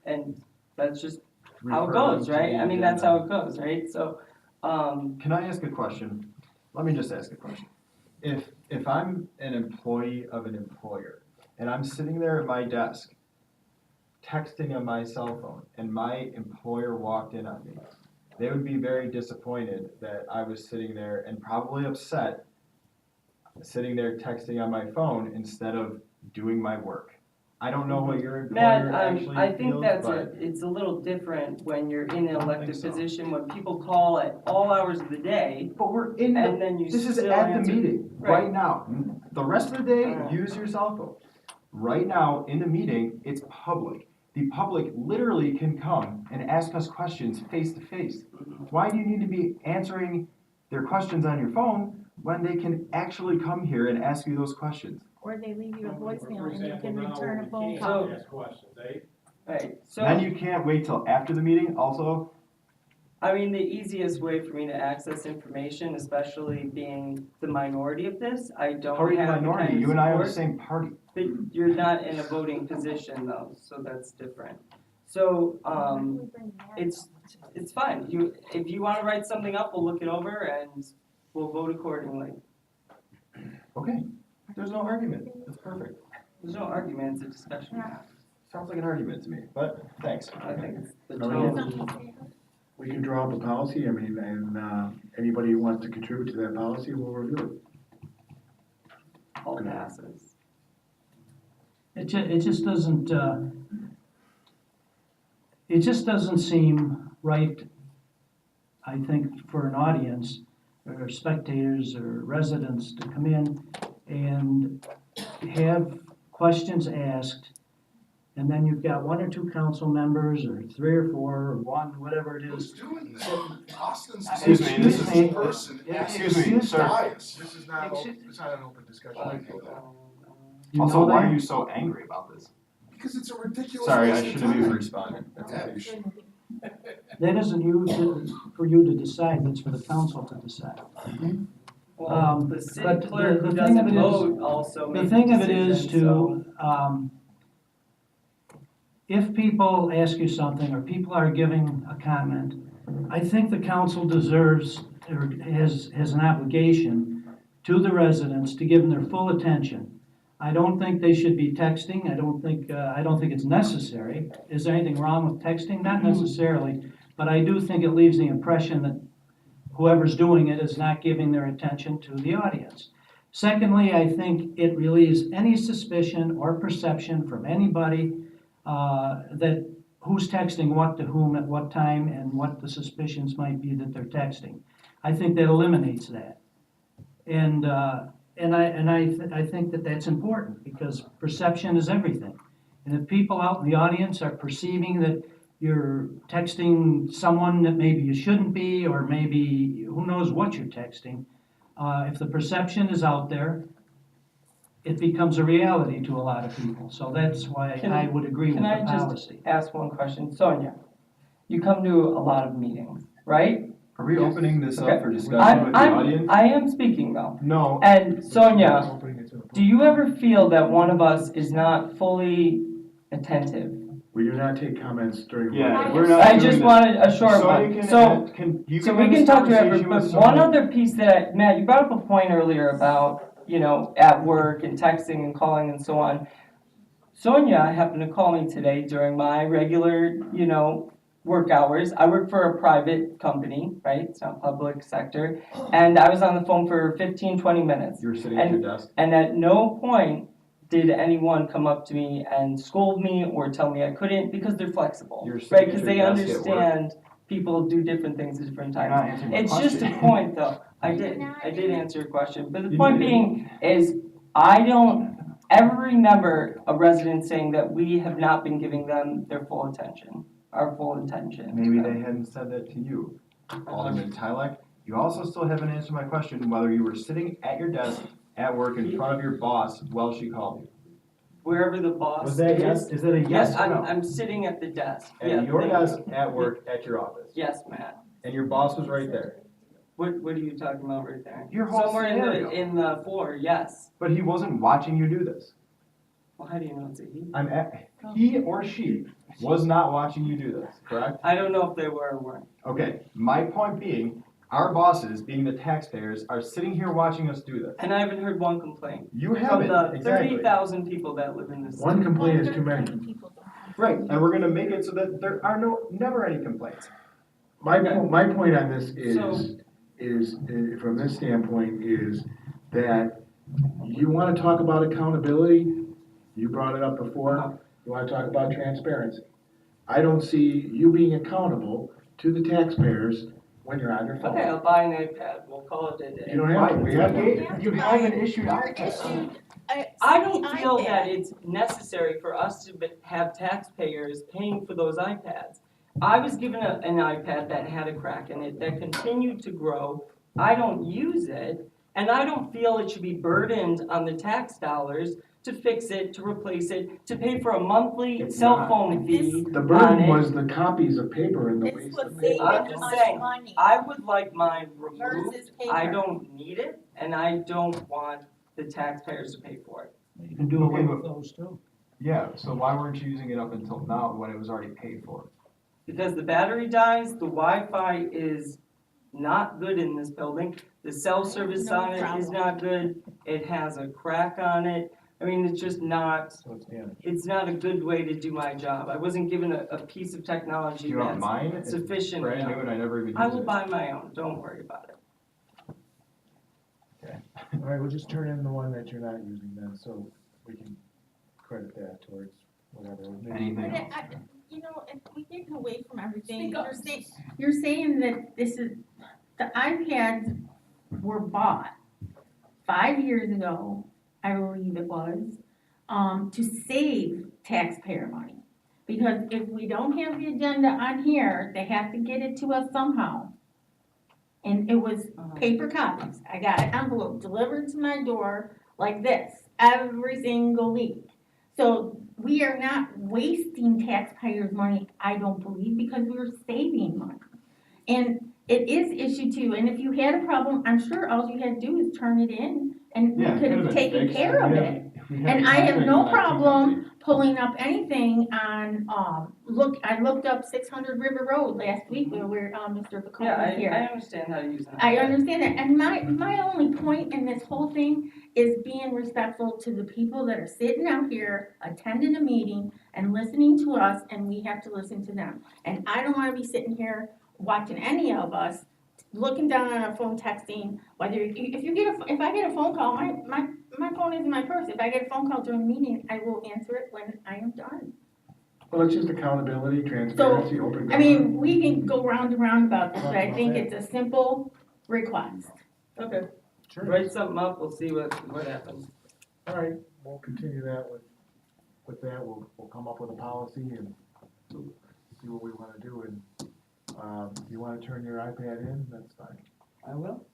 And that's just how it Refer goes, them to right? the I mean, that's how agenda. it goes, right? So, Can I ask a question? Let me just ask a question. If I'm an employee of an employer and I'm sitting there at my desk texting on my cell phone and my employer walked in on me, they would be very disappointed that I was sitting there and probably upset, sitting there texting on my phone instead of doing my work. I don't know what your Matt, employer actually I think feels, that's but it's a little different when you're in an don't think elected so. position, when people call at all hours of the day, but we're in the and then you This is still at answer. the meeting, Right. right now. The rest of the day, Uh-huh. use your cell phone. Right now, in the meeting, it's public. The public literally can come and ask us questions face to face. Why do you need to be answering their questions on your phone when they can actually come here and ask you those questions? Or they leave you a For voicemail and you example, can now return a we phone can't call. ask questions, eh? Right, so. Then you can't wait till after the meeting also? I mean, the easiest way for me to access information, especially being the minority of this, I don't How are you the have the minority? kind of You and I are the support. same party. But you're not in a voting position though, so that's different. So, it's fine. If you wanna write something up, we'll look it over and we'll vote accordingly. Okay, there's no argument. That's perfect. There's no argument, it's a discussion. Sounds like an argument to me, but thanks. I think it's the No, we tone. We can draw up a policy, I mean, and, anybody who wants to contribute to that policy, we'll review it. All passes. It just doesn't, it just doesn't seem right, I think, for an audience, or spectators, or residents to come in and have questions asked, and then you've got 1 or 2 council members, or 3 or 4, or 1, whatever it Who's is. doing that? Austin's. Excuse me, this Excuse me. is person. Excuse me, sir. Bias. This is not, it's not an open discussion. I know that. You Also, know why that? are you so angry about this? Because it's a ridiculous. Sorry, I waste of should have even time. responded. That's Yeah, okay. you should. That isn't for you to decide, that's for the council to decide. Well, the but city clerk the who thing of doesn't it is- vote also The makes thing of it is decisions, so. to, if people ask you something, or people are giving a comment, I think the council deserves, or has an obligation to the residents to give them their full attention. I don't think they should be texting, I don't think it's necessary. Is there anything wrong with texting? Not necessarily, but I do think it leaves the impression that whoever's doing it is not giving their attention to the audience. Secondly, I think it relieves any suspicion or perception from anybody that who's texting what to whom at what time and what the suspicions might be that they're texting. I think that eliminates that. And I think that that's important because perception is everything. And if people out in the audience are perceiving that you're texting someone that maybe you shouldn't be, or maybe who knows what you're texting, if the perception is out there, it becomes a reality to a lot of people. So that's why I would agree with the policy. Ask one question? Sonia, you come to a lot of meetings, right? Are we opening this Okay. up for discussion with the audience? I am speaking though. No. And Sonia, do you ever feel that one of us is not fully attentive? We do not take comments during. Yeah, work. we're not I doing just this. wanted a short Sonia one. can So, add- you so can we have can this talk to conversation everyone, with but one Sonia. other piece that, Matt, you brought up a point earlier about, at work and texting and calling and so on. Sonia happened to call me today during my regular, work hours. I work for a private company, right? It's not public sector. And I was on the phone for 15, 20 minutes. You were sitting at your desk? And at no point did anyone come up to me and scold me or tell me I couldn't, because they're flexible, You were sitting right? at Because your they desk at work. understand people do different things at different You're not times. answering my It's just a question. point though. I did answer your question, but the You point did. being is I don't ever remember a resident saying that we have not been giving them their full attention, our full attention. Maybe they hadn't said that to you. Alderman Tylek, you also still haven't answered my question whether you were sitting at your desk at work in front of your boss while she called you. Wherever the boss Was that is. yes? Is that a yes Yes, or I'm, no? I'm sitting at the desk. Yeah, At your thank you. desk at work at your office. Yes, Matt. And your boss was right there. What are you talking about right there? Your whole Somewhere scenario. in the floor, yes. But he wasn't watching you do this. Well, how do you know it's a he? He or she was not watching you do this, correct? I don't know if they were or weren't. Okay, my point being, our bosses, being the taxpayers, are sitting here watching us do this. And I haven't heard one complaint. You From haven't, the exactly. 30,000 people that live in this city. One complaint is too many. Right, and we're gonna make it so that there are never any complaints. My point on this So- is, from this standpoint, is that you wanna talk about accountability, you brought it up before, you wanna talk about transparency. I don't see you being accountable to the taxpayers when you're on your phone. Okay, I'll buy an iPad. We'll call it a day. You don't have to, we have to. You haven't issued We're iPads. issued I don't feel iPad. that it's necessary for us to have taxpayers paying for those iPads. I was given an iPad that had a crack in it that continued to grow. I don't use it, and I don't feel it should be burdened on the tax dollars to fix it, to replace it, to pay for a monthly It's cell not. phone fee The on burden it. was the copies of paper and the This waste was of saving paper. I'm just us saying, money I would like mine removed. versus paper. I don't need it, and I don't want the taxpayers to pay for it. You can do away Okay, with those too. Yeah, so why weren't you using it up until now when it was already paid for? Because the battery dies, the Wi-Fi is not good in this building, the cell service No on it is problem. not good, it has a crack on it. I mean, it's just not, So it's damaged. it's not a good way to do my job. I wasn't given a piece of Do technology you want that's mine? It's sufficient brand new enough. and I never even used it. I will buy my own, don't worry about it. All right, we'll just turn in the one that you're not using then, so we can credit that towards whatever. maybe- Anything But else? if we get away from everything, Speak up. you're saying that this is, the iPads were bought 5 years ago, I believe it was, to save taxpayer money. Because if we don't have the agenda on here, they have to get it to us somehow. And it was paper copies. I got an envelope delivered to my door like this every single week. So we are not wasting taxpayers' money, I don't believe, because we're saving money. And it is issue two, and if you had a problem, I'm sure all you had to do is turn it in, and we Yeah, it could could've have been taken fixed. care of We it. have- we have And I have contract no with IT problem company. pulling up anything on, I looked up 600 River Road last week where, Mr. Yeah, Pacone was here. I understand how to use it. I understand that, and my only point in this whole thing is being respectful to the people that are sitting out here, attending a meeting and listening to us, and we have to listen to them. And I don't wanna be sitting here watching any of us looking down on our phone, texting, whether, if I get a phone call, my phone is in my purse. If I get a phone call during a meeting, I will answer it when I am done. Well, it's just accountability, transparency, open government. I mean, we can go round and round about this, but I think it's a simple request. Okay. Sure. Write something up, we'll see what happens. All right, we'll continue that with that, we'll come up with a policy and see what we wanna do, and, if you wanna turn your iPad in, that's fine. I will.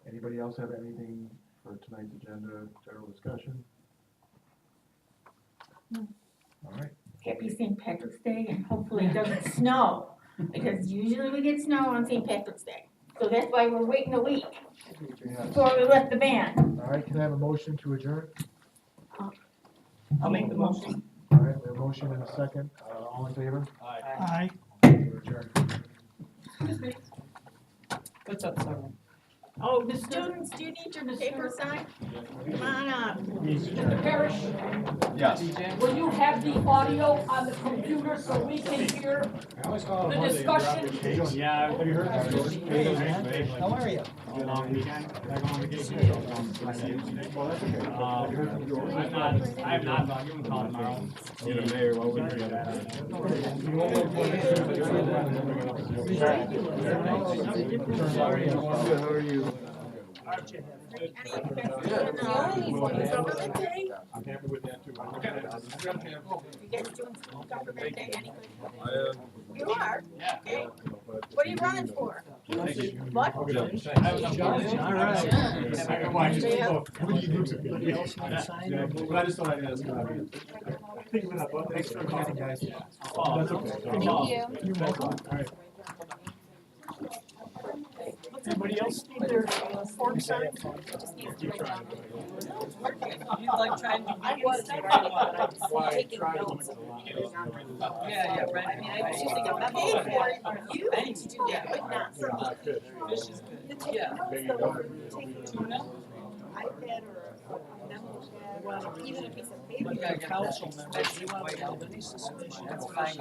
Anybody else have anything for tonight's agenda, general discussion? No. All right, Happy St. Patrick's Day, and hopefully it doesn't snow, because usually we get snow on St. Patrick's Day. So that's why we're waiting a week before we lift the ban. all right, can I have a motion to adjourn? I'll make the motion. All right, we have a motion and a second, all in favor? Aye. We're adjourned. What's up, Simon? Oh, the students, do you need your paper signed? Come on up. Mr. Parrish, Yes. will you have the audio on the computer so we can hear the discussion? Yeah, have you heard that? How are you? Long weekend, back on vacation. I have not, but I'll give him a call tomorrow. Get a mayor, what would How are you? Government Day? I'm happy with that too. You guys doing some government day, any good? You are? Okay. What are you running for? What? All right. But I just thought I'd ask. Thanks for coming, guys. That's okay. Thank you. You're welcome. All right. Anybody else need their form signed? I was writing, but I was taking notes. Yeah, right. I mean, I was using a memo. Paid for it, you need to do that, but not for me. This is good. The taking notes, though, if you're taking an iPad or a memo pad, even a piece of paper. Yeah, council members, you want to Albany suspicion. That's fine.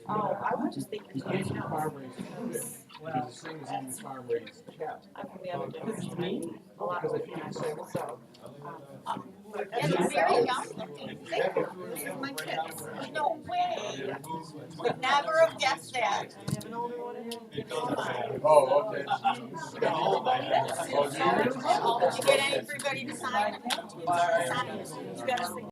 Oh, I was just thinking. Well, I'm from the other district. A lot of people. So. And they're very young looking. Thank you. This is my kids. No way. Would never have guessed that. I have an older one and Oh, okay. Did you get everybody to sign? Sign. You gotta sign.